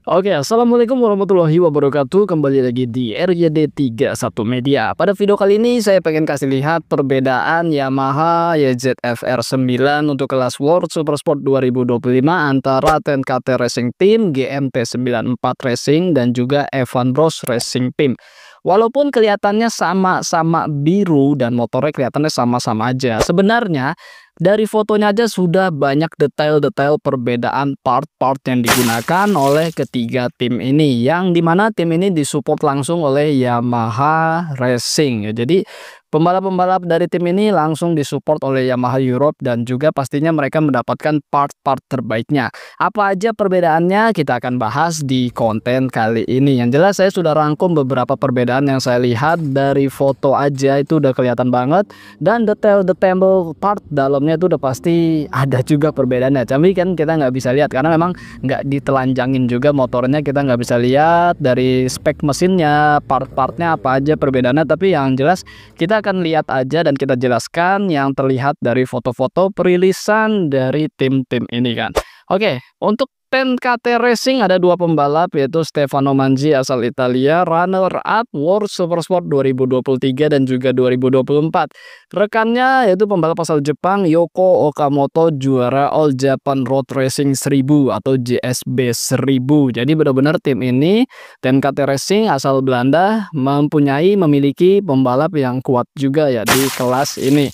Oke, assalamualaikum warahmatullahi wabarakatuh. Kembali lagi di RYD31 Media. Pada video kali ini saya pengen kasih lihat perbedaan Yamaha YZF-R 9 untuk kelas World Supersport 2025 antara TNKT Racing Team, GMT 94 Racing, dan juga Evan Bros Racing Team. Walaupun kelihatannya sama-sama biru dan motornya kelihatannya sama-sama aja, sebenarnya dari fotonya aja sudah banyak detail-detail perbedaan part-part yang digunakan oleh ketiga tim ini, yang dimana tim ini disupport langsung oleh Yamaha Racing ya. Jadi pembalap-pembalap dari tim ini langsung disupport oleh Yamaha Europe dan juga pastinya mereka mendapatkan part-part terbaiknya. Apa aja perbedaannya kita akan bahas di konten kali ini. Yang jelas saya sudah rangkum beberapa perbedaan yang saya lihat dari foto aja itu udah kelihatan banget, dan detail-detail part dalamnya itu udah pasti ada juga perbedaannya. Tapi kan kita nggak bisa lihat karena memang nggak ditelanjangin juga motornya, kita nggak bisa lihat dari spek mesinnya, part-partnya apa aja perbedaannya. Tapi yang jelas kita akan lihat aja dan kita jelaskan yang terlihat dari foto-foto perilisan dari tim-tim ini kan. Oke, untuk TNKT Racing ada dua pembalap, yaitu Stefano Manzi asal Italia, runner up World Supersport 2023 dan juga 2024. Rekannya yaitu pembalap asal Jepang, Yoko Okamoto, juara All Japan Road Racing 1000 atau JSB 1000. Jadi benar-benar tim ini, TNKT Racing asal Belanda, memiliki pembalap yang kuat juga ya di kelas ini.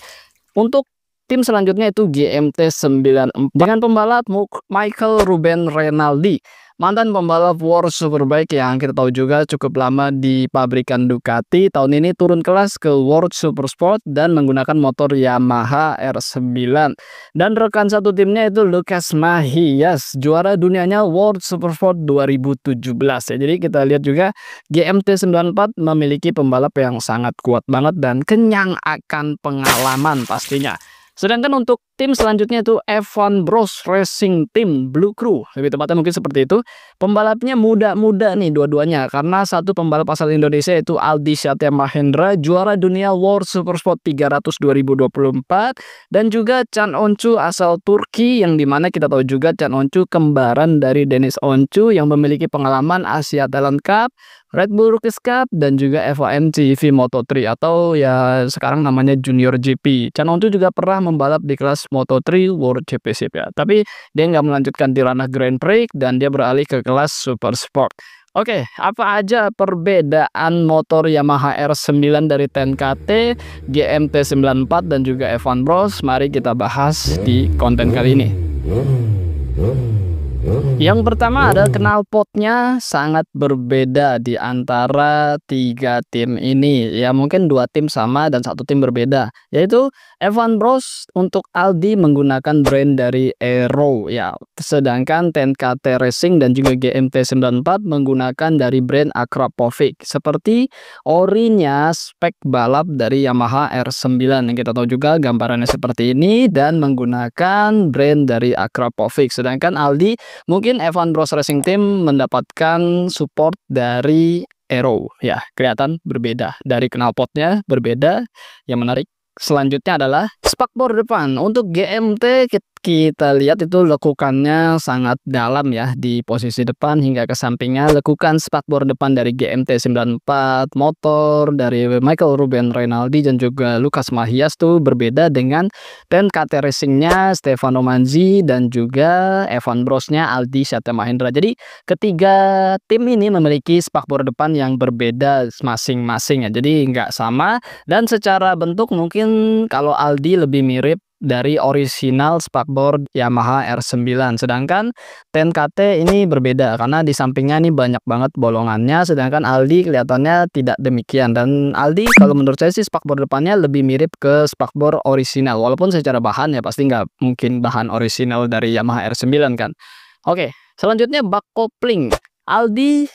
Untuk tim selanjutnya itu GMT 94 dengan pembalap Michael Ruben Renaldi, mantan pembalap World Superbike yang kita tahu juga cukup lama di pabrikan Ducati. Tahun ini turun kelas ke World Supersport dan menggunakan motor Yamaha R9. Dan rekan satu timnya itu Lucas Mahias, juara dunianya World Supersport 2017 ya. Jadi kita lihat juga GMT 94 memiliki pembalap yang sangat kuat banget dan kenyang akan pengalaman pastinya. Sedangkan untuk tim selanjutnya itu Evan Bros Racing Team Blue Crew, lebih tepatnya mungkin seperti itu. Pembalapnya muda-muda nih dua-duanya, karena satu pembalap asal Indonesia yaitu Aldi Satya Mahendra, juara dunia World Supersport 300 2024, dan juga Can Oncu asal Turki, yang dimana kita tahu juga Can Oncu kembaran dari Deniz Oncu yang memiliki pengalaman Asia Talent Cup, Red Bull Rookies Cup, dan juga FIM CV Moto3 atau ya sekarang namanya Junior GP. Can Oncu juga pernah membalap di kelas Moto3 World Championship ya, tapi dia nggak melanjutkan di ranah Grand Prix dan dia beralih ke kelas Super Sport. Oke, apa aja perbedaan motor Yamaha R9 dari TNKT, GMT 94 dan juga Evan Bros? Mari kita bahas di konten kali ini. Yang pertama ada knalpotnya sangat berbeda di antara tiga tim ini. Ya mungkin dua tim sama dan satu tim berbeda. Yaitu Evan Bros untuk Aldi menggunakan brand dari Aero ya. Sedangkan TNKT Racing dan juga GMT 94 menggunakan dari brand Akrapovic. Seperti orinya spek balap dari Yamaha R9 yang kita tahu juga gambarannya seperti ini dan menggunakan brand dari Akrapovic. Sedangkan Aldi, mungkin Evan Bros Racing Team mendapatkan support dari Aero ya, kelihatan berbeda dari knalpotnya berbeda. Yang menarik selanjutnya adalah spakbor depan. Untuk GMT kita lihat itu lekukannya sangat dalam ya di posisi depan hingga ke sampingnya. Lekukan spakbor depan dari GMT 94 motor dari Michael Ruben Renaldi dan juga Lucas Mahias tuh berbeda dengan TNKT Racingnya Stefano Manzi dan juga Evan Brosnya Aldi Satya Mahendra. Jadi ketiga tim ini memiliki spakbor depan yang berbeda masing-masing ya. Jadi nggak sama, dan secara bentuk mungkin kalau Aldi lebih mirip dari original spakbor Yamaha R9, sedangkan TNKT ini berbeda karena di sampingnya ini banyak banget bolongannya, sedangkan Aldi kelihatannya tidak demikian. Dan Aldi kalau menurut saya sih spakbor depannya lebih mirip ke spakbor original, walaupun secara bahan ya pasti nggak mungkin bahan original dari Yamaha R9 kan. Oke, selanjutnya bak kopling. Aldi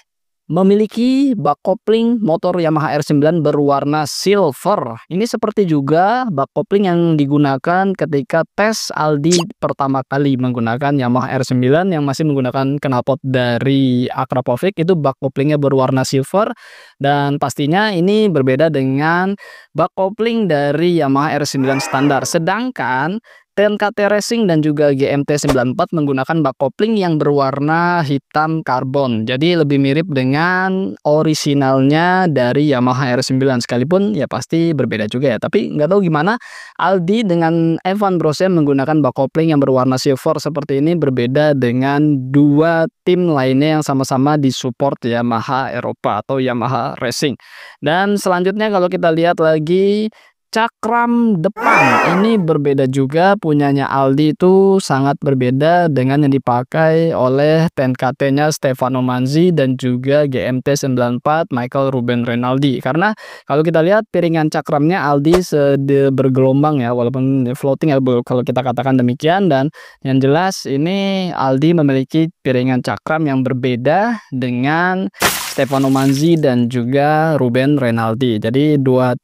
memiliki bak kopling motor Yamaha R9 berwarna silver. Ini seperti juga bak kopling yang digunakan ketika tes Aldi pertama kali menggunakan Yamaha R9 yang masih menggunakan knalpot dari Akrapovic, itu bak koplingnya berwarna silver. Dan pastinya ini berbeda dengan bak kopling dari Yamaha R9 standar. Sedangkan TNKT Racing dan juga GMT-94 menggunakan bak kopling yang berwarna hitam karbon. Jadi lebih mirip dengan orisinalnya dari Yamaha R9, sekalipun ya pasti berbeda juga ya. Tapi nggak tahu gimana Aldi dengan Evan Brose menggunakan bak kopling yang berwarna silver seperti ini berbeda dengan dua tim lainnya yang sama-sama disupport Yamaha Eropa atau Yamaha Racing. Dan selanjutnya kalau kita lihat lagi cakram depan ini berbeda juga, punyanya Aldi itu sangat berbeda dengan yang dipakai oleh TNKT-nya Stefano Manzi dan juga GMT-94 Michael Ruben Rinaldi. Karena kalau kita lihat piringan cakramnya Aldi bergelombang ya, walaupun floating ya kalau kita katakan demikian. Dan yang jelas ini Aldi memiliki piringan cakram yang berbeda dengan Stefano Manzi dan juga Ruben Rinaldi. Jadi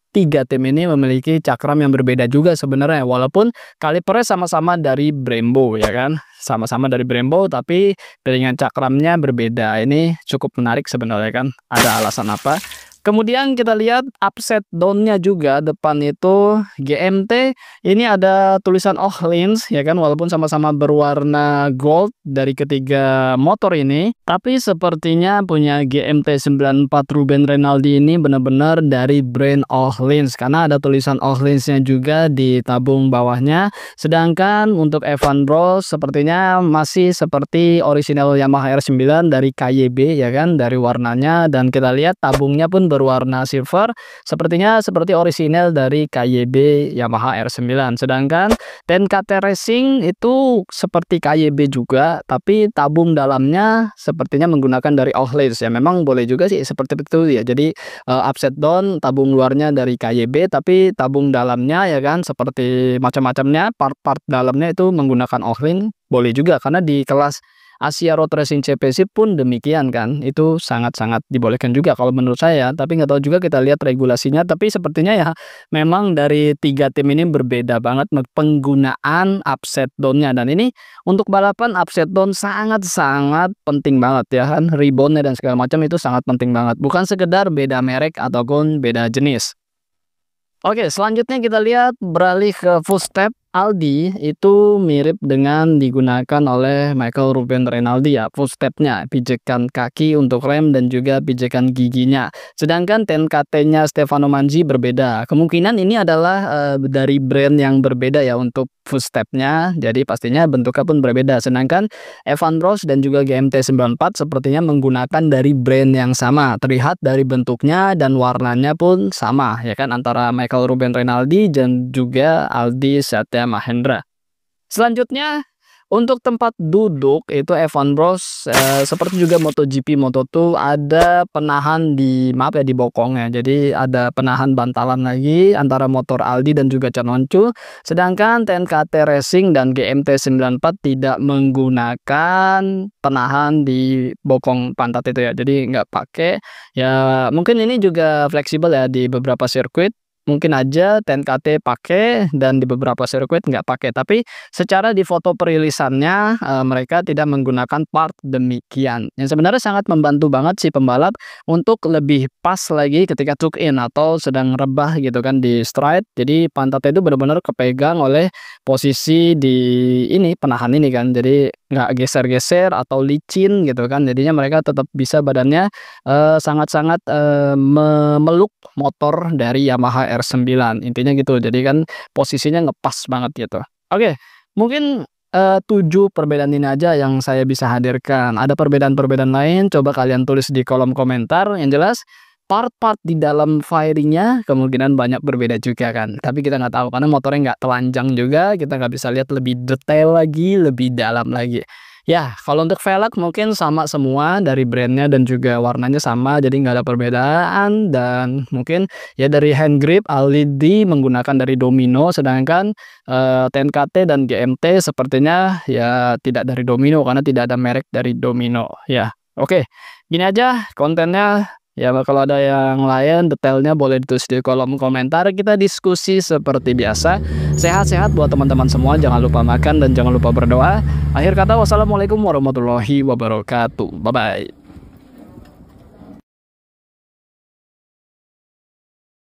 tiga tim ini memiliki cakram yang berbeda juga sebenarnya, walaupun kalipernya sama-sama dari Brembo ya kan, sama-sama dari Brembo tapi piringan cakramnya berbeda. Ini cukup menarik sebenarnya kan, ada alasan apa. Kemudian kita lihat upset down-nya juga, depan itu GMT ini ada tulisan Öhlins ya kan, walaupun sama-sama berwarna gold dari ketiga motor ini, tapi sepertinya punya GMT-94 Ruben Rinaldi ini benar-benar dari brand Öhlins karena ada tulisan Öhlins-nya juga di tabung bawahnya. Sedangkan untuk Evan Brose sepertinya masih seperti orisinal Yamaha R9 dari KYB ya kan, dari warnanya, dan kita lihat tabungnya pun berwarna silver, sepertinya seperti orisinal dari KYB Yamaha R9. Sedangkan TNKT Racing itu seperti KYB juga, tapi tabung dalamnya sepertinya menggunakan dari Öhlins ya. Memang boleh juga sih seperti itu ya. Jadi upside down, tabung luarnya dari KYB tapi tabung dalamnya ya kan seperti macam-macamnya, part-part dalamnya itu menggunakan Öhlins. Boleh juga karena di kelas Asia Road Racing CPC pun demikian kan, itu sangat-sangat dibolehkan juga kalau menurut saya. Tapi nggak tahu juga, kita lihat regulasinya. Tapi sepertinya ya memang dari tiga tim ini berbeda banget penggunaan upside down-nya. Dan ini untuk balapan upside down sangat-sangat penting banget ya kan, reboundnya dan segala macam itu sangat penting banget, bukan sekedar beda merek ataupun beda jenis. Oke, selanjutnya kita lihat beralih ke full step. Aldi itu mirip dengan digunakan oleh Michael Ruben Rinaldi ya, full stepnya, pijakan kaki untuk rem dan juga pijakan giginya. Sedangkan TNKT-nya Stefano Manzi berbeda. Kemungkinan ini adalah dari brand yang berbeda ya untuk full stepnya, jadi pastinya bentuknya pun berbeda. Sedangkan Evan Brose dan juga GMT-94 sepertinya menggunakan dari brand yang sama, terlihat dari bentuknya dan warnanya pun sama ya kan, antara Michael Ruben Rinaldi dan juga Aldi Satya Mahendra. Selanjutnya untuk tempat duduk itu Evan Brose seperti juga MotoGP Moto2 ada penahan di di bokongnya. Jadi ada penahan bantalan lagi antara motor Aldi dan juga Canoncu. Sedangkan TNKT Racing dan GMT-94 tidak menggunakan penahan di bokong pantat itu ya. Jadi nggak pakai. Ya mungkin ini juga fleksibel ya di beberapa sirkuit. Mungkin aja TNKT pakai dan di beberapa sirkuit nggak pakai. Tapi secara di foto perilisannya mereka tidak menggunakan part demikian. Yang sebenarnya sangat membantu banget si pembalap untuk lebih pas lagi ketika tuck in atau sedang rebah gitu kan di stride. Jadi pantatnya itu benar-benar kepegang oleh posisi di ini penahan ini kan. Jadi nggak geser-geser atau licin gitu kan. Jadinya mereka tetap bisa badannya sangat-sangat memeluk motor dari Yamaha R9, intinya gitu. Jadi kan posisinya ngepas banget gitu. Oke, mungkin 7 perbedaan ini aja yang saya bisa hadirkan. Ada perbedaan-perbedaan lain, coba kalian tulis di kolom komentar. Yang jelas part-part di dalam fairingnya kemungkinan banyak berbeda juga kan. Tapi kita nggak tahu karena motornya nggak telanjang juga, kita nggak bisa lihat lebih detail lagi, lebih dalam lagi. Ya, kalau untuk velg mungkin sama semua dari brandnya dan juga warnanya sama, jadi nggak ada perbedaan. Dan mungkin ya dari hand grip Aldi menggunakan dari Domino, sedangkan TNKT dan GMT sepertinya ya tidak dari Domino karena tidak ada merek dari Domino. Ya, oke, gini aja kontennya. Ya kalau ada yang lain detailnya boleh ditulis di kolom komentar, kita diskusi seperti biasa. Sehat-sehat buat teman-teman semua, jangan lupa makan dan jangan lupa berdoa. Akhir kata wassalamualaikum warahmatullahi wabarakatuh. Bye bye.